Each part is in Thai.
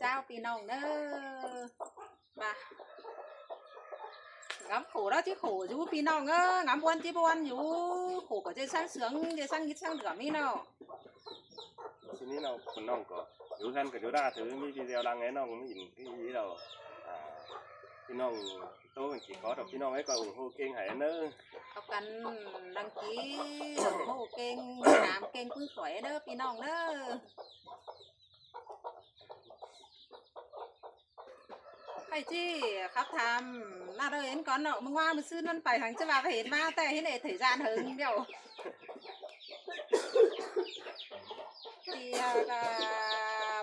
เจ้าพี่น้องเด้อมาngắm khổ đó chứ khổ chúพี่น้องơ ngắm buồn chứ buồn chú khổ có chơi sang sướng chơi sang ít sang được mi nàoทีนี้เราคนน้องก็อยู่ท่านก็อยู่ได้ถือมีวิดีโอดังไงน้องไม่ยินที่นี้เราพี่น้องโตกันกี่có đọcพี่น้องấyก็ủng hộ kênh hải nữaเอากันđăng ký ủng hộ kênh làm kênh cứ khỏe đóพี่น้องเด้อไปจี้ครับทำน่าเห็นก่อนเนาะมึงว่ามันซื้อนั่นไปทางจะมาไปเห็นมาแต่เห็นไอ้ถือจานหึงเดียวthì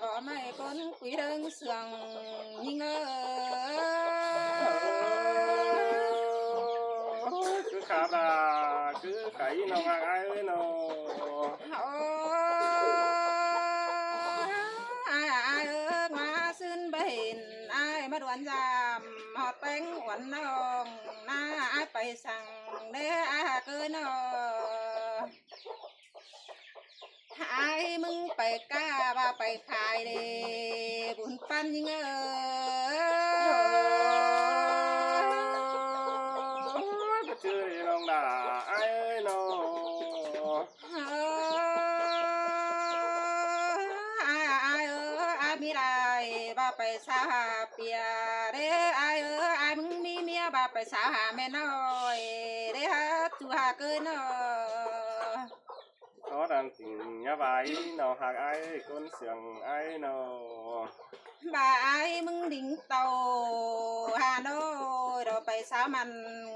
bỏ mày con quý đơn sườn nhưng cứ khá là cứ cái nó ngang ai ấy nó ai ơ ngoa xin bền ai mà đoán giảm hot bánh quấn nòng na ai phải sang để ai cơ nó aiมึงไปกล้าว่าไปขายเด้บุญปันยิงchưa thì nó đã ai ơi nó ai ai mi lạiว่าไปสาหาเปียเด้ai aiมึงมีเมียว่าไปสาหาแม่น้อยเด้ฮะจูหาเกินเนาะcó đàn tình nhà bài nó hạc ai con sườn ai nó bà aiมึงดิ่งเตาhà nội rồiไปสามัน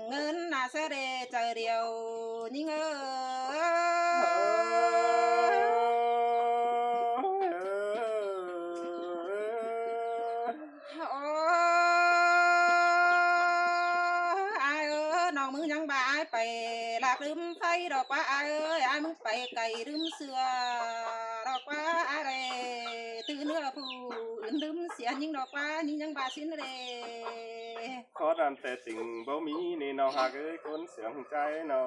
เงินน่าเสียเดเจอเดียวยิ่งน้องมึงยังบ่ายไปหลักลืมไฟดอกว่าai aiมึงไปไก่ลืมเสือดอกว่าอะไรตื่นเนื้อผู้อื่นลืมเสียยิ่งดอกว่ายิ่งยังบ่าสิ้นเลย có đàn tề tình bố mỹ nên nó hạc ơi con sướng trái nó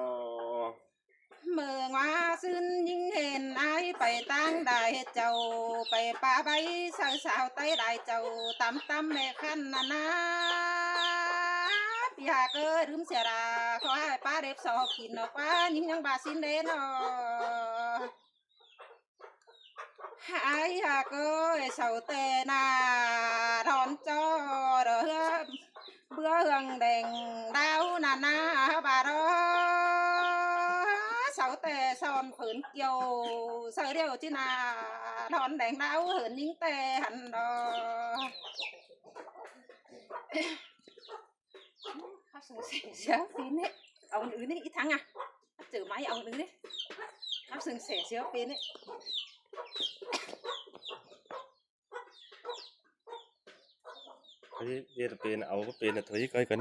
เมื่อว่าซึ้นยิ่งเห็นไอ้ไปตั้งได้เจ้าไปป่าใบสาวใต้ได้เจ้าตำแม่ขันนะพี่หาเกิดลืมเสียราขอให้ป้าเด็บสอบกินเนาะว่ายิ่งยังบาสินเดนไอ้หาเกิดเสาเตนาถอนจอเด้อเบื่อเฮืองแดงดาวนาบาดsáu tè son phấn kiều sợi điều chứ na đòn đánh đau hơn những tè hẳn đó khóc sừng sẻ phín ấy ông nữ đấy ít thắng à chữ máy ông nữ đấy khóc sừng sẻ phín ấy cái gì là tiền ấu cái tiền là thấy coi cấn